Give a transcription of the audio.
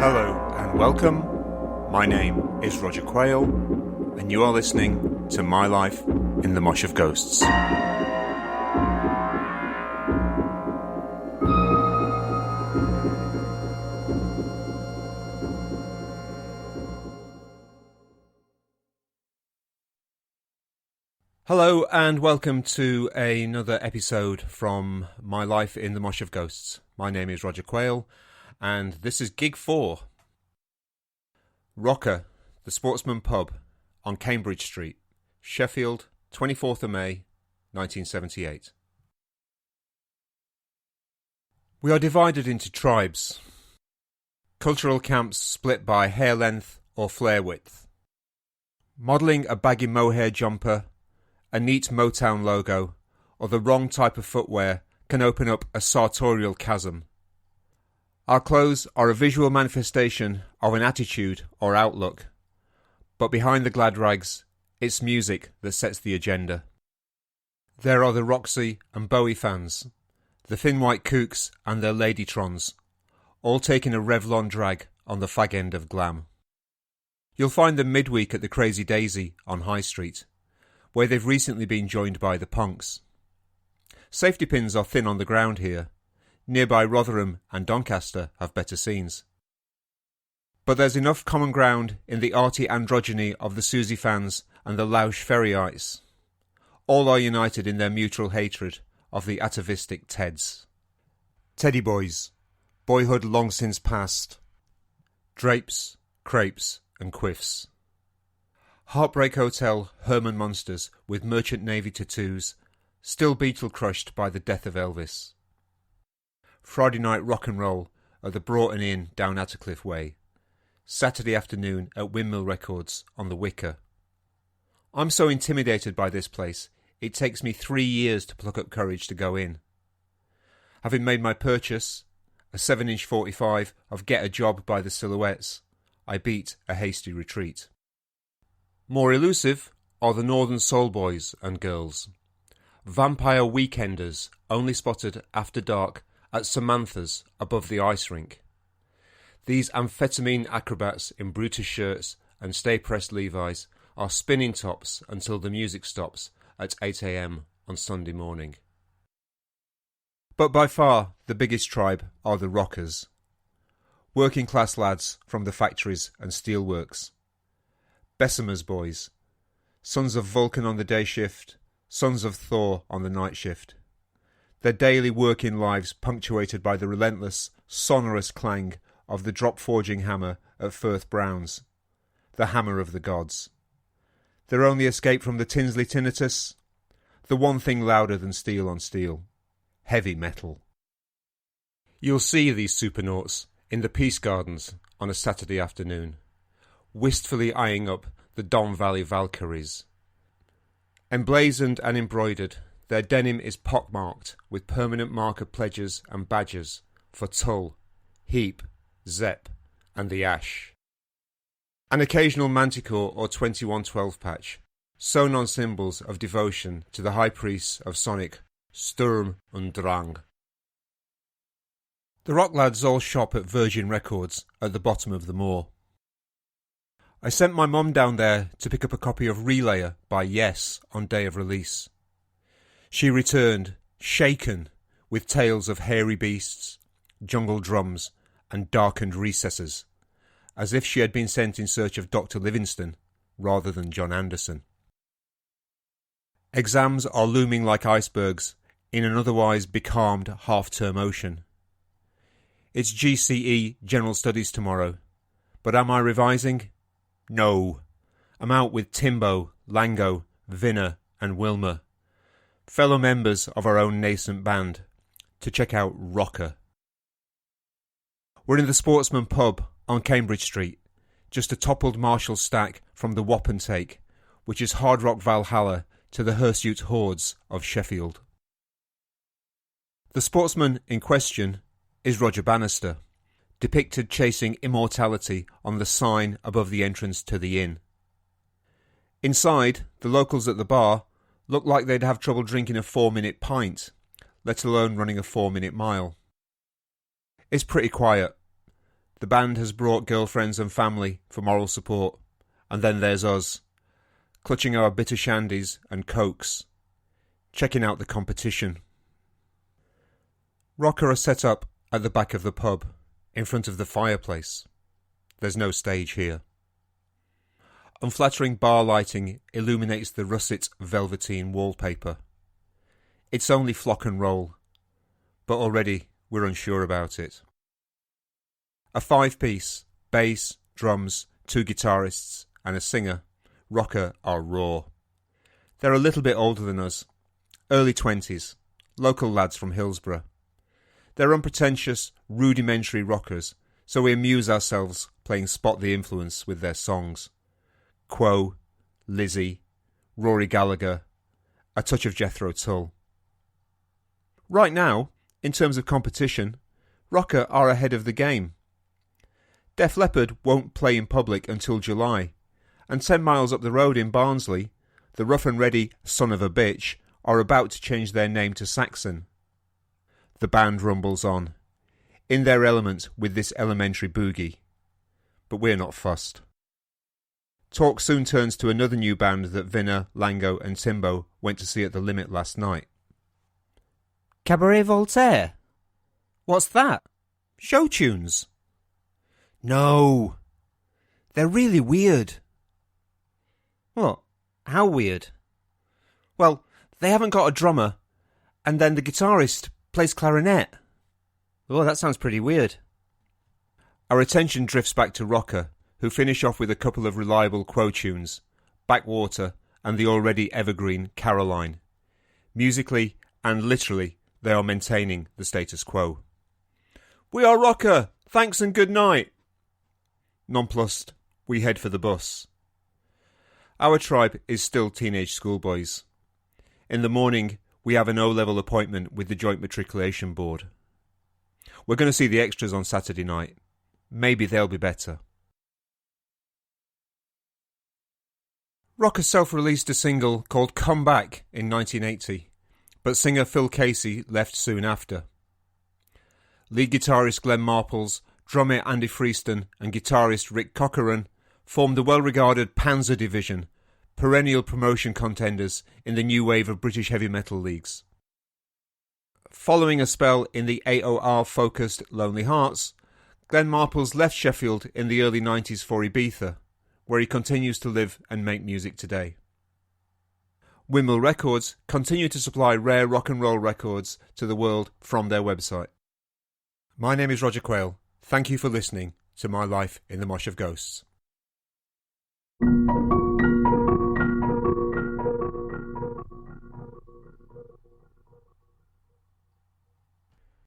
Hello and welcome. My name is Roger Quayle, and you are listening to My Life in the Mosh of Ghosts. Hello and welcome to another episode from My Life in the Mosh of Ghosts. My name is Roger Quayle, and this is Gig 4. Rokka, the Sportsman pub on Cambridge Street, Sheffield, 24th of May, 1978. We are divided into tribes. Cultural camps split by hair length or flare width. Modelling a baggy mohair jumper, a neat Motown logo, or the wrong type of footwear can open up a sartorial chasm. Our clothes are a visual manifestation of an attitude or outlook, but behind the glad rags, it's music that sets the agenda. There are the Roxy and Bowie fans, the thin white kooks and their ladytrons, all taking a Revlon drag on the fag end of glam. You'll find them midweek at the Crazy Daisy on High Street, where they've recently been joined by the punks. Safety pins are thin on the ground here. Nearby Rotherham and Doncaster have better scenes. But there's enough common ground in the arty androgyny of the Susie fans and the Loush Ferryites. All are united in their mutual hatred of the atavistic Teds. Teddy boys, boyhood long since past. Drapes, crepes and quiffs. Heartbreak Hotel Herman monsters with Merchant Navy tattoos, still beetle crushed by the death of Elvis. Friday night rock and roll at the Broughton Inn down Attercliffe Way. Saturday afternoon at Windmill Records on the Wicker. I'm so intimidated by this place, it takes me 3 years to pluck up courage to go in. Having made my purchase, a 7-inch 45 of Get a Job by the Silhouettes, I beat a hasty retreat. More elusive are the Northern Soul Boys and girls. Vampire weekenders only spotted after dark at Samantha's above the ice rink. These amphetamine acrobats in Brutus shirts and stay-pressed Levi's are spinning tops until the music stops at 8 a.m. on Sunday morning. But by far the biggest tribe are the rockers. Working class lads from the factories and steelworks. Bessemer's boys, sons of Vulcan on the day shift, sons of Thor on the night shift. Their daily working lives punctuated by the relentless, sonorous clang of the drop-forging hammer at Firth Brown's, the hammer of the gods. Their only escape from the Tinsley tinnitus? The one thing louder than steel on steel. Heavy metal. You'll see these supernauts in the Peace Gardens on a Saturday afternoon, wistfully eyeing up the Don Valley Valkyries. Emblazoned and embroidered, their denim is pockmarked with permanent marker pledges and badges for Tull, Heap, Zepp and the Ash. An occasional manticore or 2112 patch, sewn on symbols of devotion to the high priests of Sonic, Sturm und Drang. The rock lads all shop at Virgin Records at the bottom of the moor. I sent my mum down there to pick up a copy of Relayer by Yes on day of release. She returned, shaken, with tales of hairy beasts, jungle drums, and darkened recesses, as if she had been sent in search of Dr. Livingstone rather than John Anderson. Exams are looming like icebergs in an otherwise becalmed half-term ocean. It's GCE General Studies tomorrow, but am I revising? No. I'm out with Timbo, Lango, Vinner and Wilmer, fellow members of our own nascent band, to check out Rokka. We're in the Sportsman pub on Cambridge Street, just a toppled Marshall stack from the Wapentake, which is hard rock Valhalla to the hirsute hordes of Sheffield. The sportsman in question is Roger Bannister, depicted chasing immortality on the sign above the entrance to the inn. Inside, the locals at the bar look like they'd have trouble drinking a 4-minute pint, let alone running a 4-minute mile. It's pretty quiet. the band has brought girlfriends and family for moral support, and then there's us, clutching our bitter shandies and cokes, checking out the competition. Rokka are set up at the back of the pub, in front of the fireplace. There's no stage here. Unflattering bar lighting illuminates the russet velveteen wallpaper. It's only flock and roll, but already we're unsure about it. A 5-piece, bass, drums, 2 guitarists and a singer, Rokka are raw. They're a little bit older than us, early 20s, local lads from Hillsborough. They're unpretentious, rudimentary rockers, so we amuse ourselves playing Spot the Influence with their songs. Quo, Lizzie, Rory Gallagher, a touch of Jethro Tull. Right now, in terms of competition, Rokka are ahead of the game. Def Leppard won't play in public until July, and 10 miles up the road in Barnsley, the rough and ready son of a bitch are about to change their name to Saxon. The band rumbles on, in their element with this elementary boogie. But we're not fussed. Talk soon turns to another new band that Vinna, Lango and Timbo went to see at the Limit last night. Cabaret Voltaire? What's that? Show tunes. No. They're really weird. What? How weird? Well, they haven't got a drummer, and then the guitarist plays clarinet. Oh, that sounds pretty weird. Our attention drifts back to Rokka, who finish off with a couple of reliable Quo tunes, Backwater and the already evergreen Caroline. Musically and literally, they are maintaining the status quo. We are Rokka! Thanks and good night! Nonplussed, we head for the bus. Our tribe is still teenage schoolboys. In the morning, we have an O-level appointment with the Joint Matriculation Board. We're going to see the extras on Saturday night. Maybe they'll be better. Rokka self-released a single called Come Back in 1980, but singer Phil Casey left soon after. Lead guitarist Glenn Marples, drummer Andy Freeston and guitarist Rick Cochran formed the well-regarded Panzer Division, perennial promotion contenders in the new wave of British heavy metal leagues. Following a spell in the AOR-focused Lonely Hearts, Glenn Marples left Sheffield in the early 90s for Ibiza, where he continues to live and make music today. Windmill Records continue to supply rare rock and roll records to the world from their website. My name is Roger Quayle. Thank you for listening to My Life in the Mosh of Ghosts.